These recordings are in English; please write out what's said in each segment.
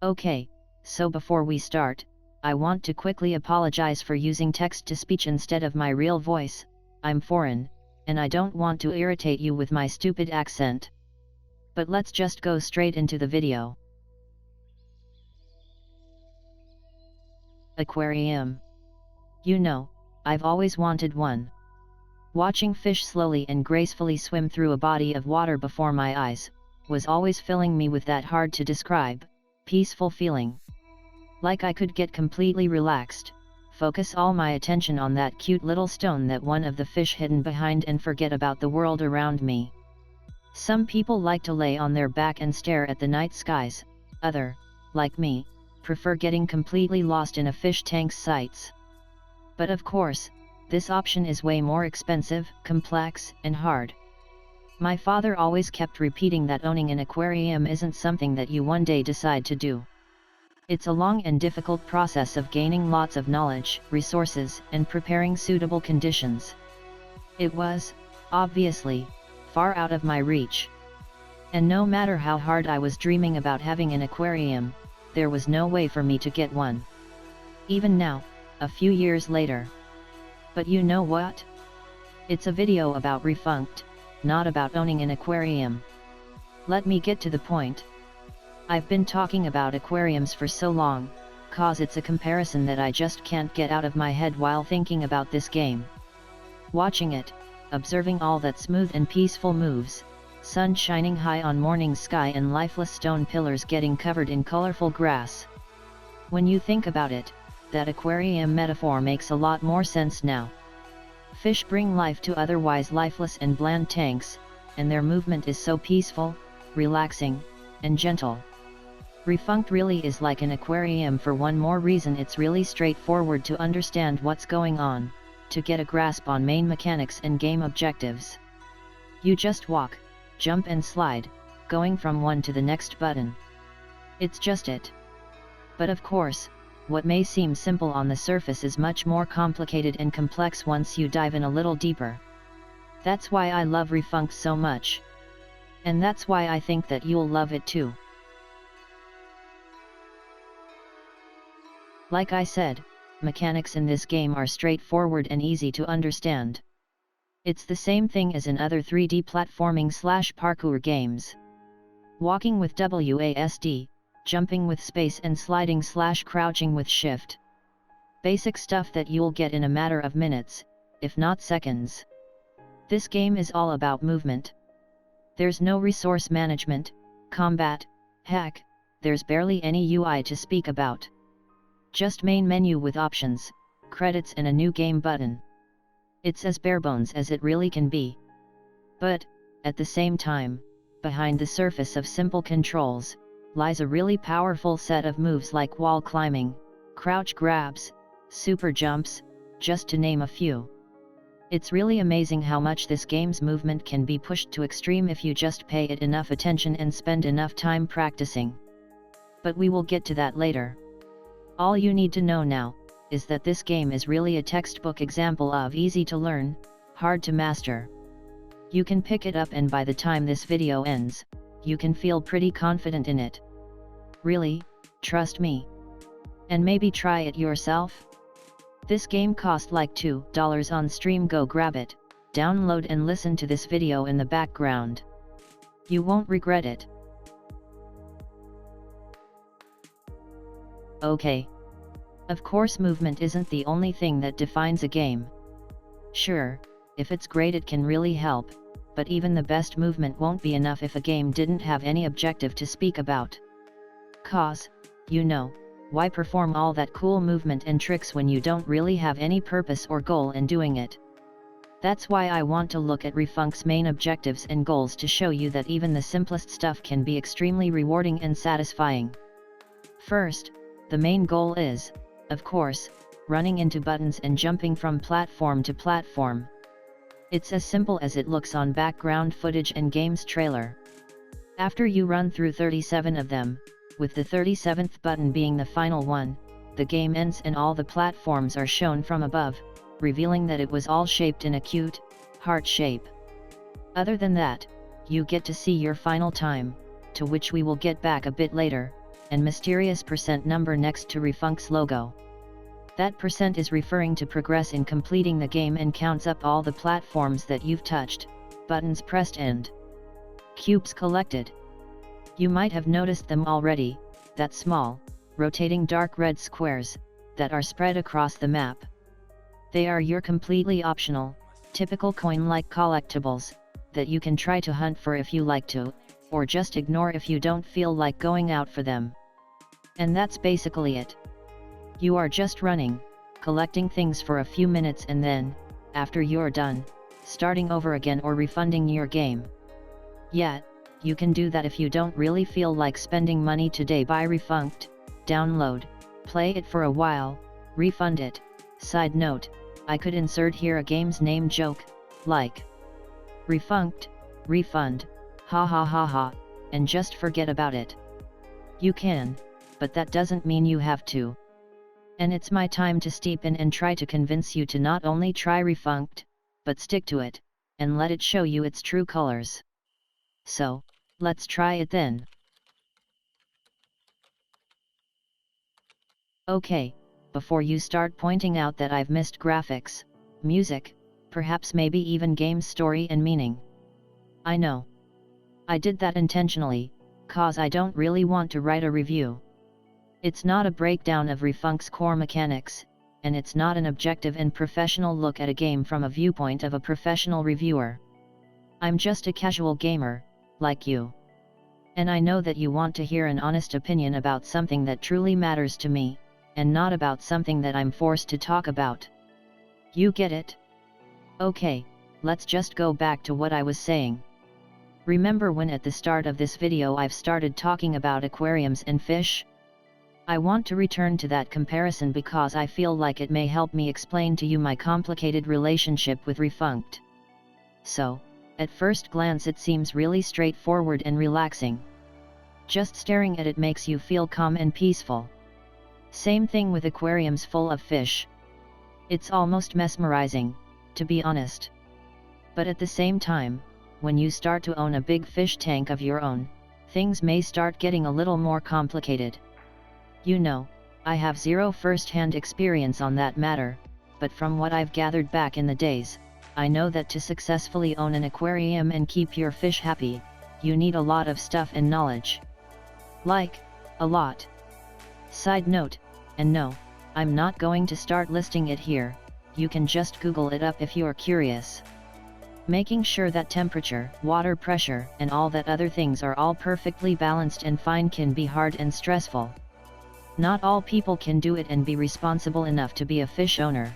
Okay, so before we start, I want to quickly apologize for using text-to-speech instead of my real voice. I'm foreign, and I don't want to irritate you with my stupid accent. But let's just go straight into the video. Aquarium. You know, I've always wanted one. Watching fish slowly and gracefully swim through a body of water before my eyes, was always filling me with that hard-to-describe, peaceful feeling. Like I could get completely relaxed, focus all my attention on that cute little stone that one of the fish hidden behind and forget about the world around me. Some people like to lay on their back and stare at the night skies, other, like me, prefer getting completely lost in a fish tank's sights. But of course, this option is way more expensive, complex, and hard. My father always kept repeating that owning an aquarium isn't something that you one day decide to do. It's a long and difficult process of gaining lots of knowledge, resources, and preparing suitable conditions. It was, obviously, far out of my reach. And no matter how hard I was dreaming about having an aquarium, there was no way for me to get one. Even now, a few years later. But you know what? It's a video about Refunct, not about owning an aquarium. Let me get to the point. I've been talking about aquariums for so long, cause it's a comparison that I just can't get out of my head while thinking about this game. Watching it, observing all that smooth and peaceful moves, sun shining high on morning sky and lifeless stone pillars getting covered in colorful grass. When you think about it, that aquarium metaphor makes a lot more sense now. Fish bring life to otherwise lifeless and bland tanks, and their movement is so peaceful, relaxing, and gentle. Refunct really is like an aquarium for one more reason: it's really straightforward to understand what's going on, to get a grasp on main mechanics and game objectives. You just walk, jump and slide, going from one to the next button. It's just it. But of course, what may seem simple on the surface is much more complicated and complex once you dive in a little deeper. That's why I love Refunct so much. And that's why I think that you'll love it too. Like I said, mechanics in this game are straightforward and easy to understand. It's the same thing as in other 3D platforming/parkour games. Walking with WASD, jumping with space and sliding/crouching with shift. Basic stuff that you'll get in a matter of minutes, if not seconds. This game is all about movement. There's no resource management, combat, heck, there's barely any UI to speak about. Just main menu with options, credits and a new game button. It's as barebones as it really can be. But, at the same time, behind the surface of simple controls, lies a really powerful set of moves like wall climbing, crouch grabs, super jumps, just to name a few. It's really amazing how much this game's movement can be pushed to extreme if you just pay it enough attention and spend enough time practicing. But we will get to that later. All you need to know now, is that this game is really a textbook example of easy to learn, hard to master. You can pick it up and by the time this video ends, you can feel pretty confident in it. Really, trust me. And maybe try it yourself? This game cost like $2 on Steam. Go grab it, download and listen to this video in the background. You won't regret it. Okay. Of course, movement isn't the only thing that defines a game. Sure, if it's great it can really help, but even the best movement won't be enough if a game didn't have any objective to speak about. Cause, you know, why perform all that cool movement and tricks when you don't really have any purpose or goal in doing it? That's why I want to look at Refunct's main objectives and goals to show you that even the simplest stuff can be extremely rewarding and satisfying. First, the main goal is, of course, running into buttons and jumping from platform to platform. It's as simple as it looks on background footage and game's trailer. After you run through 37 of them, with the 37th button being the final one, the game ends and all the platforms are shown from above, revealing that it was all shaped in a cute, heart shape. Other than that, you get to see your final time, to which we will get back a bit later, and mysterious percent number next to Refunct's logo. That percent is referring to progress in completing the game and counts up all the platforms that you've touched, buttons pressed and cubes collected. You might have noticed them already, that small, rotating dark red squares, that are spread across the map. They are your completely optional, typical coin-like collectibles, that you can try to hunt for if you like to, or just ignore if you don't feel like going out for them. And that's basically it. You are just running, collecting things for a few minutes and then, after you're done, starting over again or refunding your game. Yeah, you can do that if you don't really feel like spending money today. Buy Refunct, download, play it for a while, refund it. Side note, I could insert here a game's name joke, like Refunct, refund, ha ha ha ha, and just forget about it. You can, but that doesn't mean you have to. And it's my time to steep in and try to convince you to not only try Refunct, but stick to it, and let it show you its true colors. So, let's try it then. Okay, before you start pointing out that I've missed graphics, music, perhaps maybe even game story and meaning. I know. I did that intentionally, cause I don't really want to write a review. It's not a breakdown of Refunct's core mechanics, and it's not an objective and professional look at a game from a viewpoint of a professional reviewer. I'm just a casual gamer, like you. And I know that you want to hear an honest opinion about something that truly matters to me, and not about something that I'm forced to talk about. You get it? Okay, let's just go back to what I was saying. Remember when at the start of this video I've started talking about aquariums and fish? I want to return to that comparison because I feel like it may help me explain to you my complicated relationship with Refunct. So, at first glance it seems really straightforward and relaxing. Just staring at it makes you feel calm and peaceful. Same thing with aquariums full of fish. It's almost mesmerizing, to be honest. But at the same time, when you start to own a big fish tank of your own, things may start getting a little more complicated. You know, I have zero first-hand experience on that matter, but from what I've gathered back in the days, I know that to successfully own an aquarium and keep your fish happy, you need a lot of stuff and knowledge. Like, a lot. Side note, and no, I'm not going to start listing it here, you can just Google it up if you're curious. Making sure that temperature, water pressure, and all that other things are all perfectly balanced and fine can be hard and stressful. Not all people can do it and be responsible enough to be a fish owner.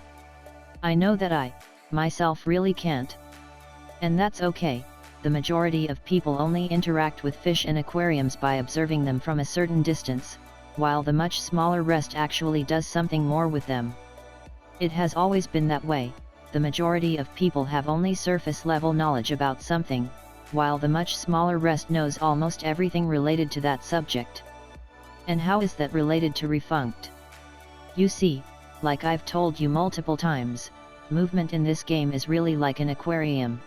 I know that I, myself really can't. And that's okay, the majority of people only interact with fish in aquariums by observing them from a certain distance, while the much smaller rest actually does something more with them. It has always been that way, the majority of people have only surface level knowledge about something, while the much smaller rest knows almost everything related to that subject. And how is that related to Refunct? You see, like I've told you multiple times, movement in this game is really like an aquarium.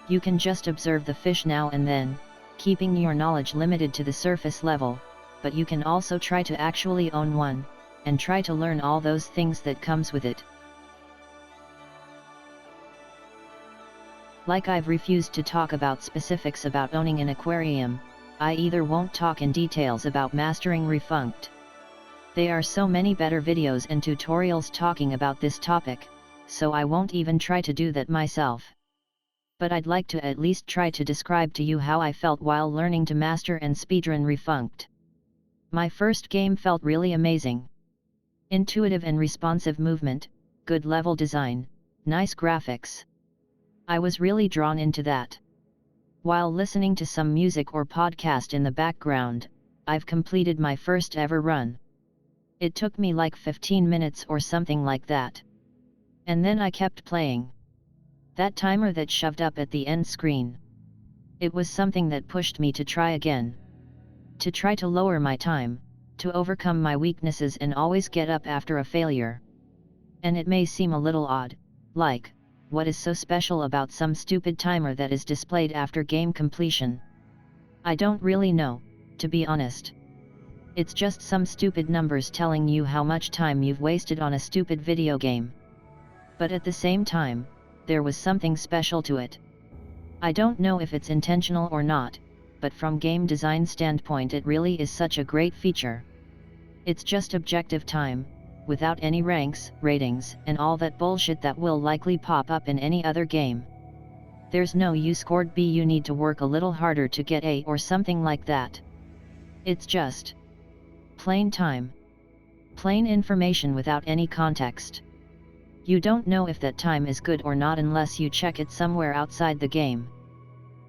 You can just observe the fish now and then, keeping your knowledge limited to the surface level, but you can also try to actually own one, and try to learn all those things that comes with it. Like I've refused to talk about specifics about owning an aquarium, I either won't talk in details about mastering Refunct. There are so many better videos and tutorials talking about this topic, so I won't even try to do that myself. But I'd like to at least try to describe to you how I felt while learning to master and speedrun Refunct. My first game felt really amazing. Intuitive and responsive movement, good level design, nice graphics. I was really drawn into that. While listening to some music or podcast in the background, I've completed my first ever run. It took me like 15 minutes or something like that. And then I kept playing. That timer that shoved up at the end screen. It was something that pushed me to try again. To try to lower my time, to overcome my weaknesses and always get up after a failure. And it may seem a little odd, like, what is so special about some stupid timer that is displayed after game completion? I don't really know, to be honest. It's just some stupid numbers telling you how much time you've wasted on a stupid video game. But at the same time, there was something special to it. I don't know if it's intentional or not, but from game design standpoint it really is such a great feature. It's just objective time, without any ranks, ratings, and all that bullshit that will likely pop up in any other game. There's no you scored B, you need to work a little harder to get A or something like that. It's just plain time. Plain information without any context. You don't know if that time is good or not unless you check it somewhere outside the game.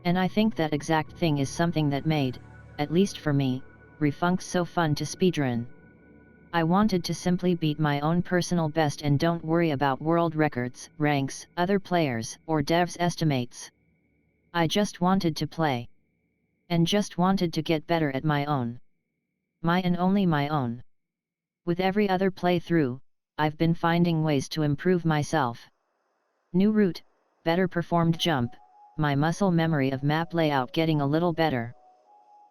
And I think that exact thing is something that made, at least for me, Refunct so fun to speedrun. I wanted to simply beat my own personal best and don't worry about world records, ranks, other players, or devs' estimates. I just wanted to play. And just wanted to get better at my own. My and only my own. With every other playthrough, I've been finding ways to improve myself. New route, better performed jump, my muscle memory of map layout getting a little better.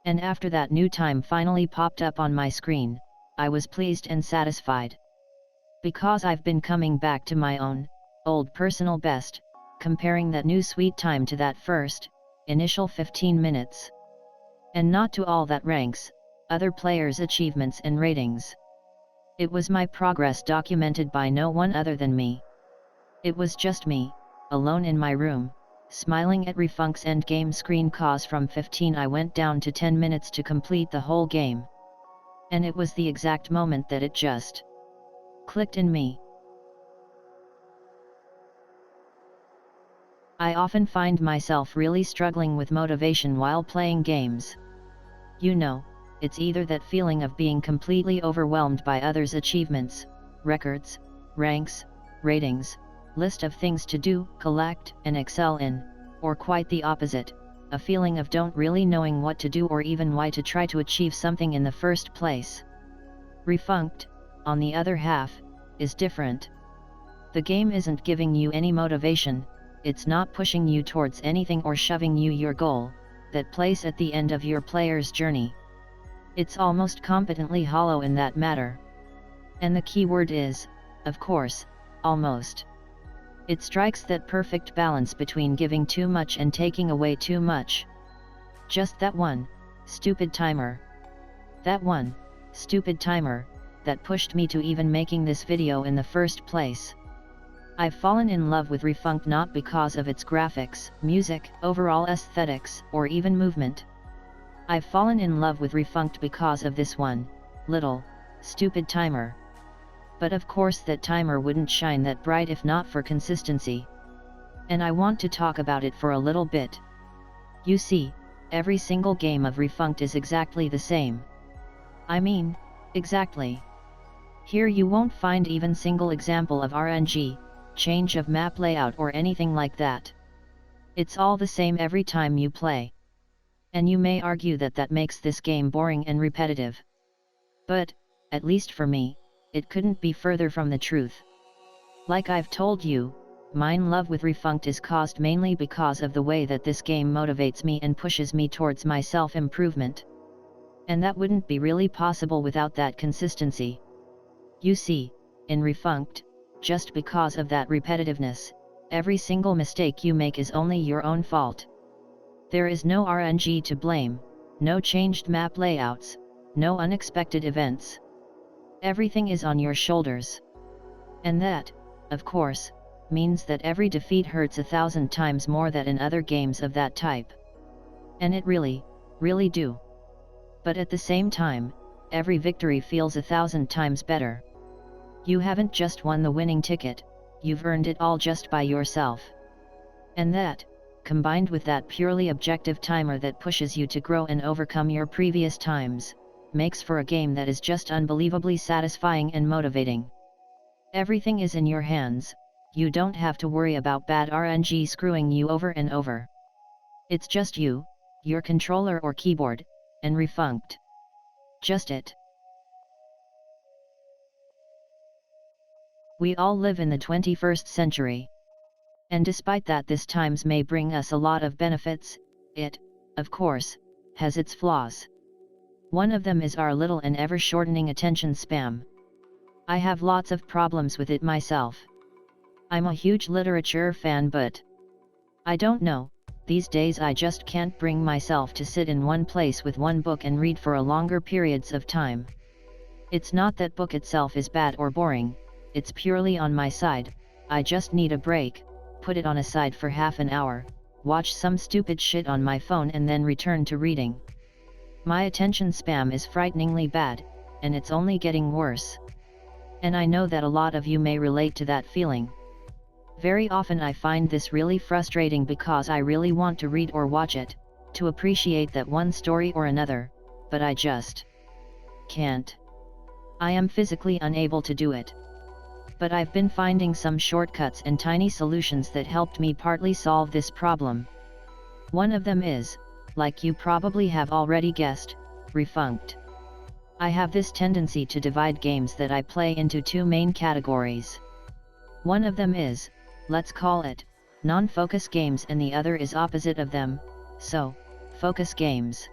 And after that new time finally popped up on my screen, I was pleased and satisfied. Because I've been coming back to my own, old personal best, comparing that new sweet time to that first, initial 15 minutes. And not to all that ranks, other players' achievements and ratings. It was my progress documented by no one other than me. It was just me, alone in my room, smiling at Refunct's endgame screen, cause from 15 I went down to 10 minutes to complete the whole game. And it was the exact moment that it just clicked in me. I often find myself really struggling with motivation while playing games. You know, it's either that feeling of being completely overwhelmed by others' achievements, records, ranks, ratings, list of things to do, collect, and excel in, or quite the opposite, a feeling of don't really knowing what to do or even why to try to achieve something in the first place. Refunct, on the other half, is different. The game isn't giving you any motivation, it's not pushing you towards anything or shoving you your goal, that place at the end of your player's journey. It's almost competently hollow in that matter. And the key word is, of course, almost. It strikes that perfect balance between giving too much and taking away too much. Just that one stupid timer. That one stupid timer that pushed me to even making this video in the first place. I've fallen in love with Refunct not because of its graphics, music, overall aesthetics, or even movement. I've fallen in love with Refunct because of this one little stupid timer. But of course that timer wouldn't shine that bright if not for consistency. And I want to talk about it for a little bit. You see, every single game of Refunct is exactly the same. I mean, exactly. Here you won't find even single example of RNG, change of map layout or anything like that. It's all the same every time you play. And you may argue that that makes this game boring and repetitive. But, at least for me, it couldn't be further from the truth. Like I've told you, mine love with Refunct is caused mainly because of the way that this game motivates me and pushes me towards my self-improvement. And that wouldn't be really possible without that consistency. You see, in Refunct, just because of that repetitiveness, every single mistake you make is only your own fault. There is no RNG to blame, no changed map layouts, no unexpected events. Everything is on your shoulders. And that, of course, means that every defeat hurts 1,000 times more than in other games of that type. And it really do. But at the same time, every victory feels 1,000 times better. You haven't just won the winning ticket, you've earned it all just by yourself. And that, combined with that purely objective timer that pushes you to grow and overcome your previous times, makes for a game that is just unbelievably satisfying and motivating. Everything is in your hands, you don't have to worry about bad RNG screwing you over and over. It's just you, your controller or keyboard, and Refunct. Just it. We all live in the 21st century. And despite that this times may bring us a lot of benefits, it, of course, has its flaws. One of them is our little and ever-shortening attention span. I have lots of problems with it myself. I'm a huge literature fan, but I don't know, these days I just can't bring myself to sit in one place with one book and read for a longer periods of time. It's not that book itself is bad or boring, it's purely on my side. I just need a break, put it on aside for half an hour, watch some stupid shit on my phone and then return to reading. My attention span is frighteningly bad, and it's only getting worse. And I know that a lot of you may relate to that feeling. Very often I find this really frustrating because I really want to read or watch it, to appreciate that one story or another, but I just can't. I am physically unable to do it. But I've been finding some shortcuts and tiny solutions that helped me partly solve this problem. One of them is, like you probably have already guessed, Refunct. I have this tendency to divide games that I play into two main categories. One of them is, let's call it, non-focus games, and the other is opposite of them, so, focus games.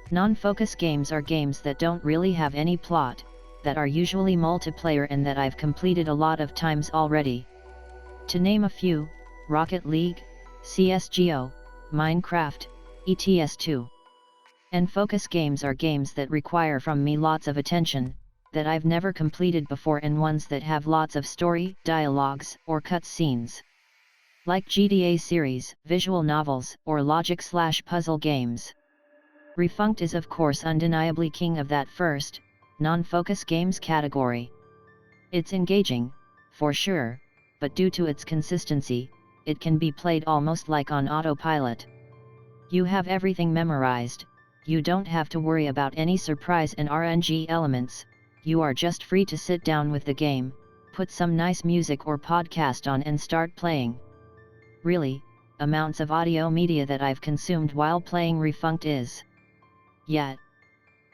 Non-focus games are games that don't really have any plot, that are usually multiplayer and that I've completed a lot of times already. To name a few, Rocket League, CSGO, Minecraft, ETS2. And focus games are games that require from me lots of attention, that I've never completed before, and ones that have lots of story, dialogues, or cutscenes. Like GTA series, visual novels, or logic/puzzle games. Refunct is of course undeniably king of that first, non-focus games category. It's engaging, for sure, but due to its consistency, it can be played almost like on autopilot. You have everything memorized, you don't have to worry about any surprise and RNG elements, you are just free to sit down with the game, put some nice music or podcast on and start playing. Really, amounts of audio media that I've consumed while playing Refunct is yet.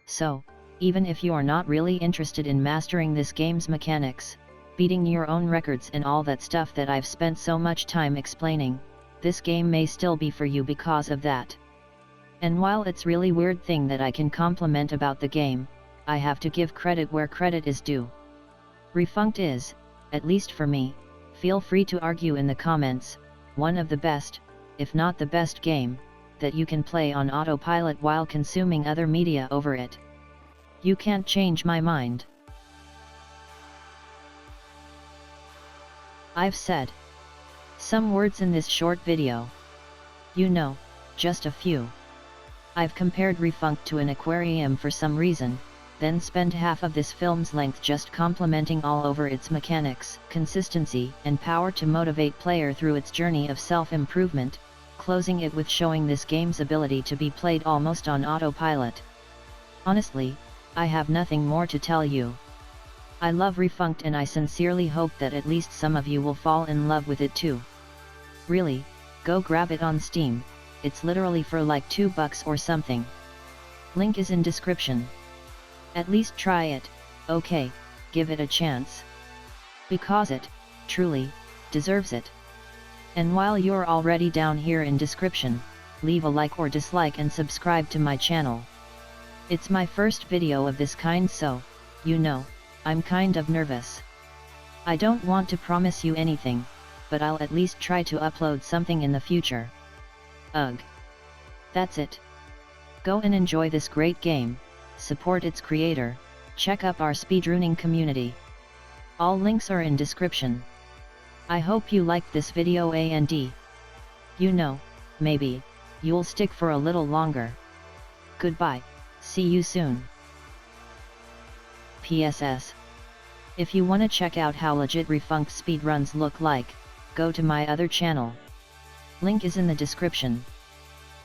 So, even if you are not really interested in mastering this game's mechanics, beating your own records and all that stuff that I've spent so much time explaining, this game may still be for you because of that. And while it's really weird thing that I can compliment about the game, I have to give credit where credit is due. Refunct is, at least for me, feel free to argue in the comments, one of the best, if not the best game, that you can play on autopilot while consuming other media over it. You can't change my mind. I've said some words in this short video. You know, just a few. I've compared Refunct to an aquarium for some reason, then spent half of this film's length just complimenting all over its mechanics, consistency, and power to motivate player through its journey of self-improvement, closing it with showing this game's ability to be played almost on autopilot. Honestly, I have nothing more to tell you. I love Refunct and I sincerely hope that at least some of you will fall in love with it too. Really, go grab it on Steam, it's literally for like $2 or something. Link is in description. At least try it, okay, give it a chance. Because it, truly, deserves it. And while you're already down here in description, leave a like or dislike and subscribe to my channel. It's my first video of this kind, so, you know, I'm kind of nervous. I don't want to promise you anything, but I'll at least try to upload something in the future. Ugh. That's it. Go and enjoy this great game, support its creator, check up our speedruning community. All links are in description. I hope you liked this video and you know, maybe, you'll stick for a little longer. Goodbye, see you soon. PSS. If you wanna check out how legit Refunct speedruns look like, go to my other channel. Link is in the description.